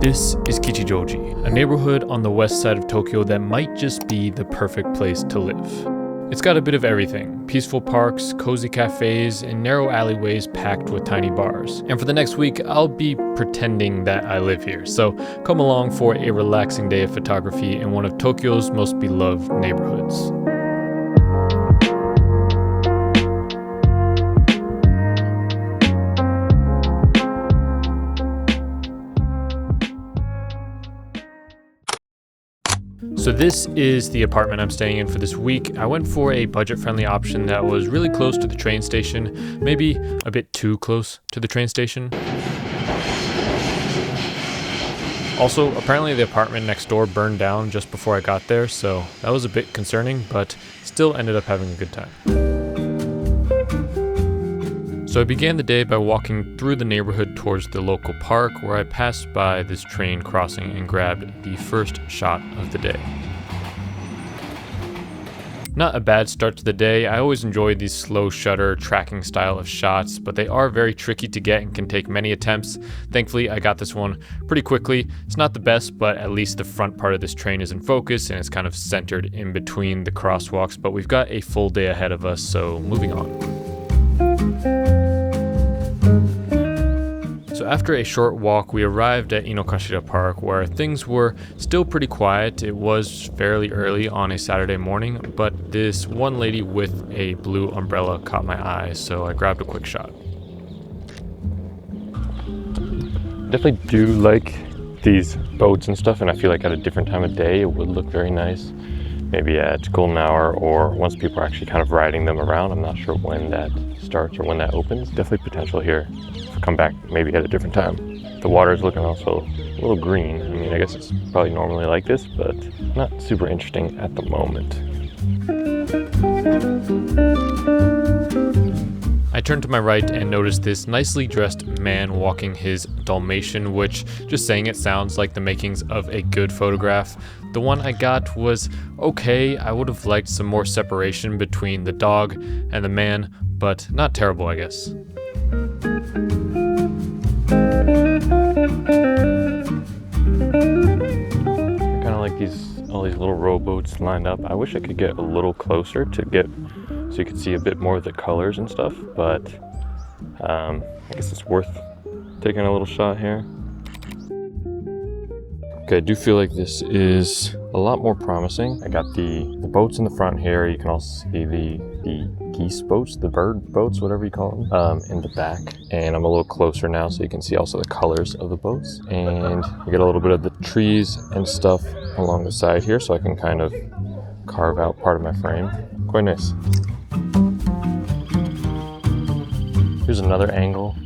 This is Kichijoji, a neighborhood on the west side of Tokyo that might just be the perfect place to live. It's got a bit of everything: peaceful parks, cozy cafes, and narrow alleyways packed with tiny bars. And for the next week, I'll be pretending that I live here, so come along for a relaxing day of photography in one of Tokyo's most beloved neighborhoods. So this is the apartment I'm staying in for this week. I went for a budget-friendly option that was really close to the train station, maybe a bit too close to the train station. Also, apparently the apartment next door burned down just before I got there, so that was a bit concerning, but still ended up having a good time. So I began the day by walking through the neighborhood towards the local park, where I passed by this train crossing and grabbed the first shot of the day. Not a bad start to the day. I always enjoy these slow shutter tracking style of shots, but they are very tricky to get and can take many attempts. Thankfully, I got this one pretty quickly. It's not the best, but at least the front part of this train is in focus and it's kind of centered in between the crosswalks, but we've got a full day ahead of us, so moving on. So after a short walk, we arrived at Inokashira Park, where things were still pretty quiet. It was fairly early on a Saturday morning, but this one lady with a blue umbrella caught my eye, so I grabbed a quick shot. Definitely do like these boats and stuff, and I feel like at a different time of day it would look very nice. Maybe at golden hour or once people are actually kind of riding them around. I'm not sure when that starts or when that opens. Definitely potential here to come back maybe at a different time. The water is looking also a little green. I mean, I guess it's probably normally like this, but not super interesting at the moment. I turned to my right and noticed this nicely dressed man walking his Dalmatian, which, just saying it, sounds like the makings of a good photograph. The one I got was okay. I would have liked some more separation between the dog and the man, but not terrible, I guess. Kind of like all these little rowboats lined up. I wish I could get a little closer so you could see a bit more of the colors and stuff, but I guess it's worth taking a little shot here. Okay, I do feel like this is a lot more promising. I got the boats in the front here. You can also see the geese boats, the bird boats, whatever you call them, in the back. And I'm a little closer now, so you can see also the colors of the boats. And you get a little bit of the trees and stuff along the side here, so I can kind of carve out part of my frame. Quite nice. Here's another angle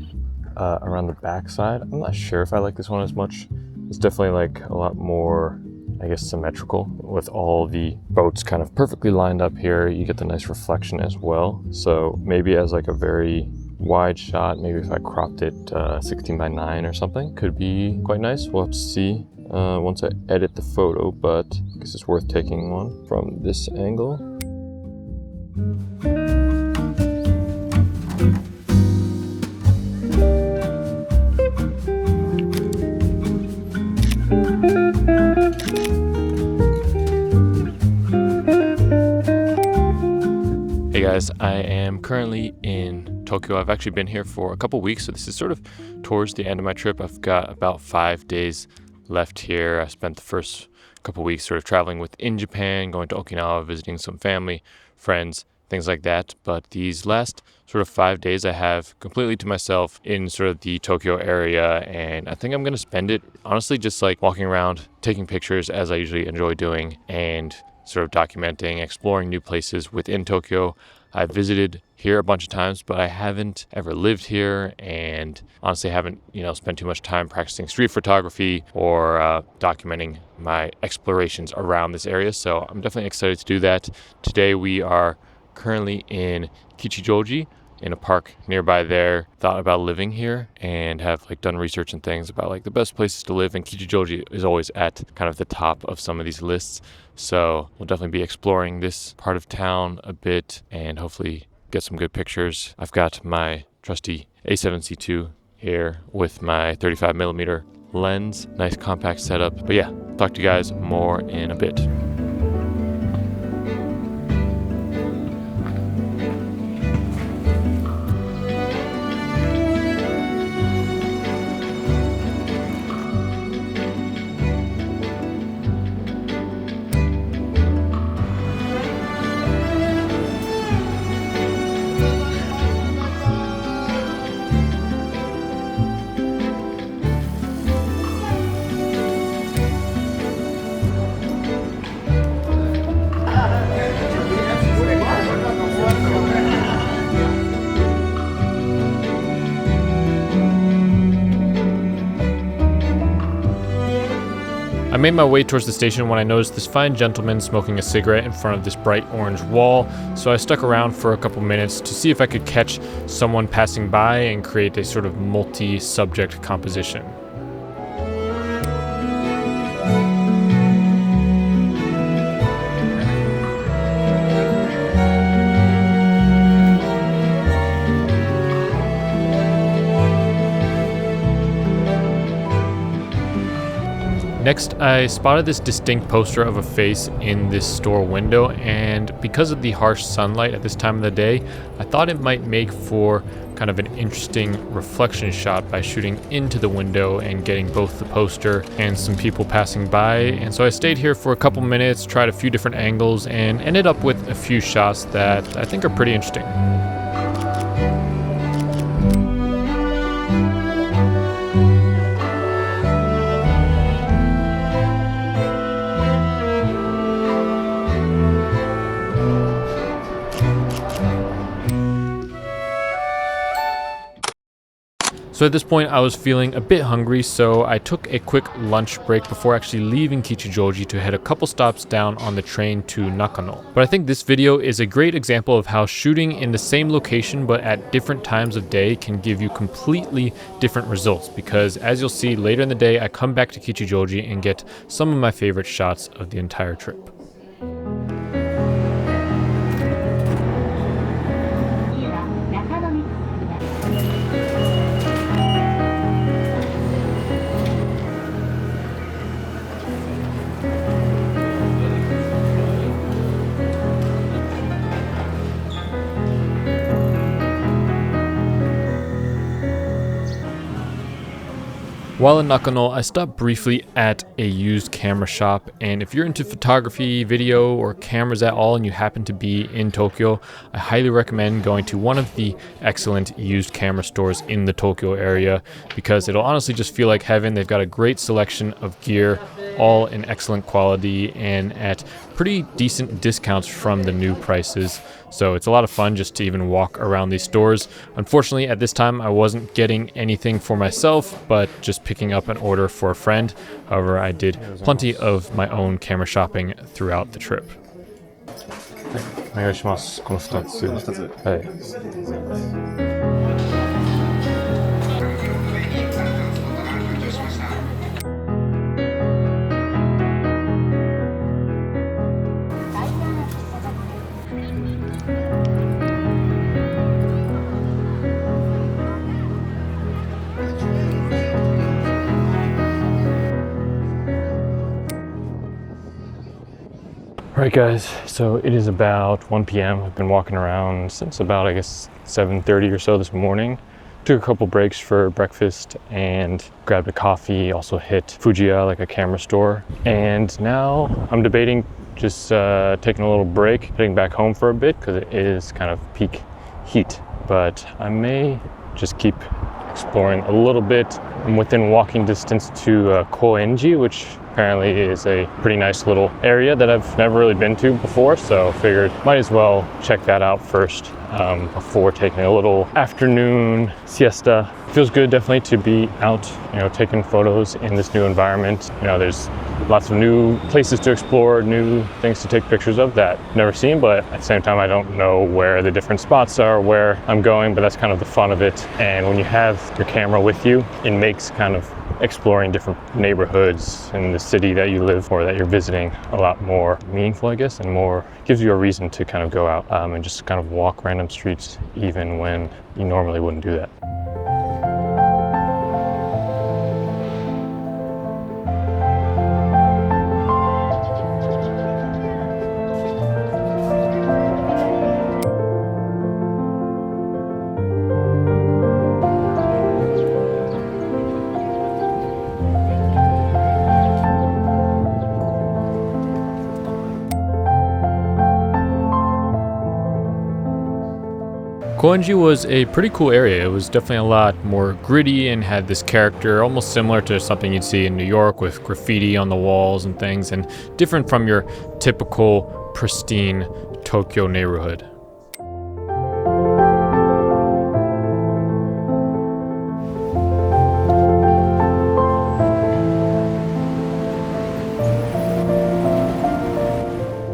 around the back side. I'm not sure if I like this one as much. It's definitely like a lot more, I guess, symmetrical with all the boats kind of perfectly lined up here. You get the nice reflection as well. So maybe as like a very wide shot, maybe if I cropped it 16:9 or something, could be quite nice. We'll have to see once I edit the photo, but I guess it's worth taking one from this angle. Hey guys, I am currently in Tokyo. I've actually been here for a couple weeks, so this is sort of towards the end of my trip. I've got about 5 days left here. I spent the first couple weeks sort of traveling within Japan, going to Okinawa, visiting some family, friends, things like that. But these last sort of 5 days I have completely to myself in sort of the Tokyo area, and I think I'm going to spend it honestly just like walking around, taking pictures as I usually enjoy doing, and sort of documenting, exploring new places within Tokyo. I've visited here a bunch of times, but I haven't ever lived here, and honestly haven't, spent too much time practicing street photography or documenting my explorations around this area. So I'm definitely excited to do that. Today we are currently in Kichijoji, in a park nearby there. Thought about living here and have done research and things about the best places to live, and Kichijoji is always at kind of the top of some of these lists. So we'll definitely be exploring this part of town a bit and hopefully get some good pictures. I've got my trusty A7C2 here with my 35mm lens, nice compact setup. But yeah, talk to you guys more in a bit. I made my way towards the station when I noticed this fine gentleman smoking a cigarette in front of this bright orange wall, so I stuck around for a couple minutes to see if I could catch someone passing by and create a sort of multi-subject composition. Next, I spotted this distinct poster of a face in this store window, and because of the harsh sunlight at this time of the day, I thought it might make for kind of an interesting reflection shot by shooting into the window and getting both the poster and some people passing by. And so I stayed here for a couple minutes, tried a few different angles, and ended up with a few shots that I think are pretty interesting. So at this point I was feeling a bit hungry, so I took a quick lunch break before actually leaving Kichijoji to head a couple stops down on the train to Nakano. But I think this video is a great example of how shooting in the same location but at different times of day can give you completely different results, because as you'll see later in the day, I come back to Kichijoji and get some of my favorite shots of the entire trip. While in Nakano, I stopped briefly at a used camera shop, and if you're into photography, video, or cameras at all and you happen to be in Tokyo, I highly recommend going to one of the excellent used camera stores in the Tokyo area, because it'll honestly just feel like heaven. They've got a great selection of gear, all in excellent quality and at pretty decent discounts from the new prices. So it's a lot of fun just to even walk around these stores. Unfortunately, at this time, I wasn't getting anything for myself, but just picking up an order for a friend. However, I did plenty of my own camera shopping throughout the trip. お願いします。この2つ。はい。Alright guys, so it is about 1 p.m. I've been walking around since about, I guess, 7:30 or so this morning. Took a couple breaks for breakfast and grabbed a coffee, also hit Fujiya, like a camera store. And now I'm debating just taking a little break, heading back home for a bit because it is kind of peak heat. But I may just keep exploring a little bit. I'm within walking distance to Koenji, which apparently is a pretty nice little area that I've never really been to before, so figured might as well check that out first before taking a little afternoon siesta. Feels good definitely to be out, taking photos in this new environment. There's lots of new places to explore, new things to take pictures of that I've never seen, but at the same time I don't know where the different spots are, where I'm going, but that's kind of the fun of it. And when you have your camera with you, it makes kind of exploring different neighborhoods in the city that you live or that you're visiting a lot more meaningful, I guess, and more gives you a reason to kind of go out and just kind of walk random streets even when you normally wouldn't do that. Koenji was a pretty cool area. It was definitely a lot more gritty and had this character almost similar to something you'd see in New York with graffiti on the walls and things, and different from your typical pristine Tokyo neighborhood.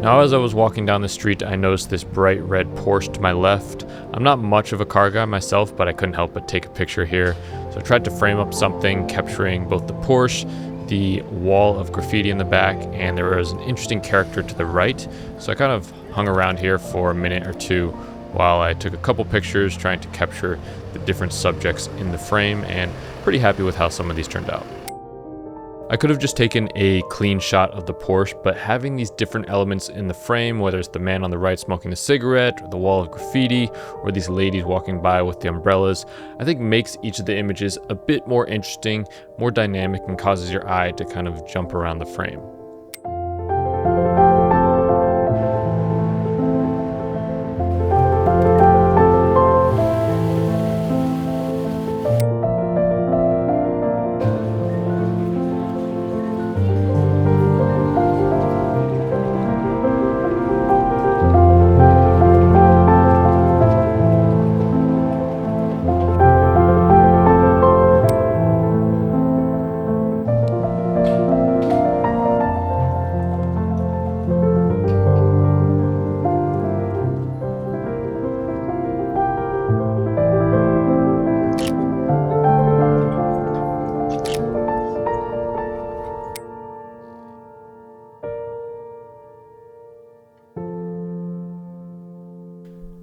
Now, as I was walking down the street, I noticed this bright red Porsche to my left. I'm not much of a car guy myself, but I couldn't help but take a picture here. So I tried to frame up something capturing both the Porsche, the wall of graffiti in the back, and there was an interesting character to the right. So I kind of hung around here for a minute or two while I took a couple pictures trying to capture the different subjects in the frame, and pretty happy with how some of these turned out. I could have just taken a clean shot of the Porsche, but having these different elements in the frame, whether it's the man on the right smoking a cigarette, or the wall of graffiti, or these ladies walking by with the umbrellas, I think makes each of the images a bit more interesting, more dynamic, and causes your eye to kind of jump around the frame.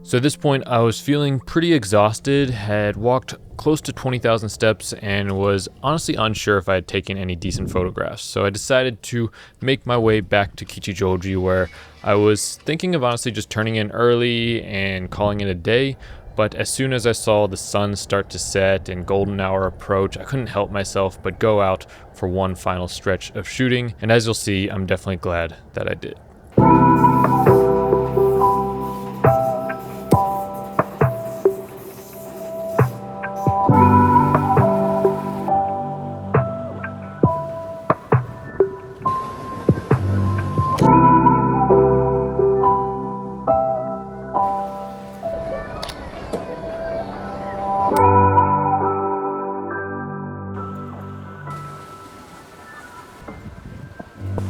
So at this point, I was feeling pretty exhausted, had walked close to 20,000 steps, and was honestly unsure if I had taken any decent photographs. So I decided to make my way back to Kichijoji, where I was thinking of honestly just turning in early and calling it a day. But as soon as I saw the sun start to set and golden hour approach, I couldn't help myself but go out for one final stretch of shooting. And as you'll see, I'm definitely glad that I did.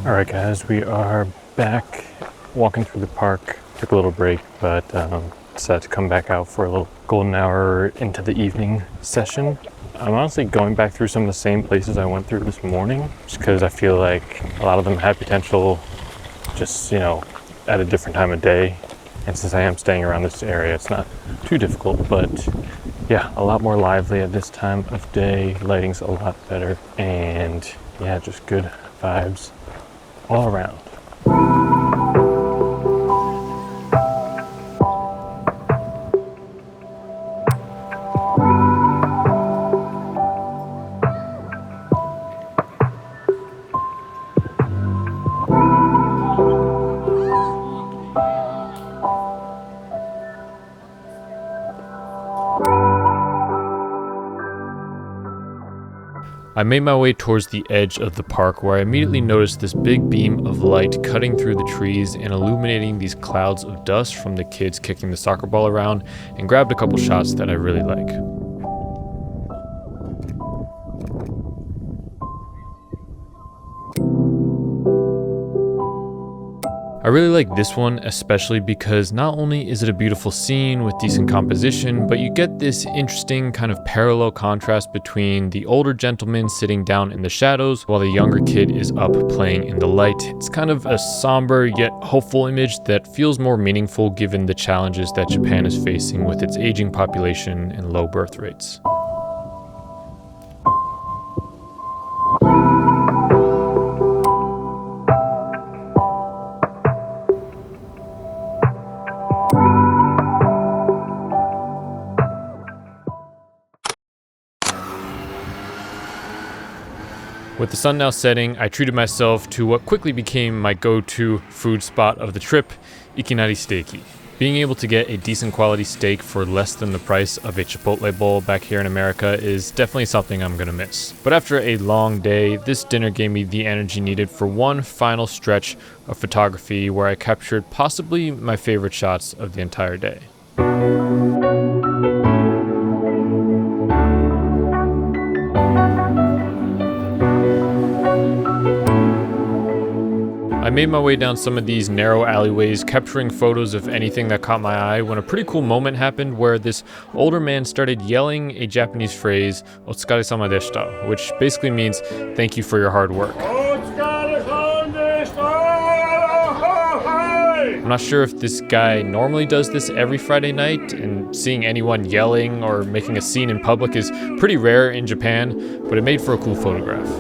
Alright guys, we are back walking through the park. Took a little break, but decided to come back out for a little golden hour into the evening session. I'm honestly going back through some of the same places I went through this morning, just because I feel like a lot of them had potential just, at a different time of day. And since I am staying around this area, it's not too difficult, but yeah, a lot more lively at this time of day. Lighting's a lot better, and yeah, just good vibes all around. I made my way towards the edge of the park, where I immediately noticed this big beam of light cutting through the trees and illuminating these clouds of dust from the kids kicking the soccer ball around, and grabbed a couple shots that I really like. I really like this one, especially because not only is it a beautiful scene with decent composition, but you get this interesting kind of parallel contrast between the older gentleman sitting down in the shadows while the younger kid is up playing in the light. It's kind of a somber yet hopeful image that feels more meaningful given the challenges that Japan is facing with its aging population and low birth rates. With the sun now setting, I treated myself to what quickly became my go-to food spot of the trip, Ikinari Steaki. Being able to get a decent quality steak for less than the price of a Chipotle bowl back here in America is definitely something I'm gonna miss. But after a long day, this dinner gave me the energy needed for one final stretch of photography where I captured possibly my favorite shots of the entire day. I made my way down some of these narrow alleyways, capturing photos of anything that caught my eye when a pretty cool moment happened where this older man started yelling a Japanese phrase, "Otsukaresama deshita," which basically means thank you for your hard work. I'm not sure if this guy normally does this every Friday night, and seeing anyone yelling or making a scene in public is pretty rare in Japan, but it made for a cool photograph.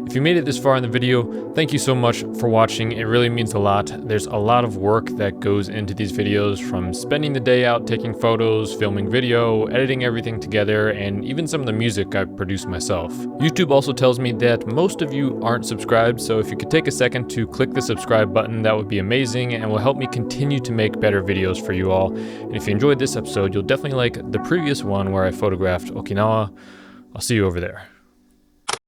If you made it this far in the video, thank you so much for watching. It really means a lot. There's a lot of work that goes into these videos, from spending the day out taking photos, filming video, editing everything together, and even some of the music I produce myself. YouTube also tells me that most of you aren't subscribed, so if you could take a second to click the subscribe button, that would be amazing and will help me continue to make better videos for you all. And if you enjoyed this episode, you'll definitely like the previous one where I photographed Okinawa. I'll see you over there.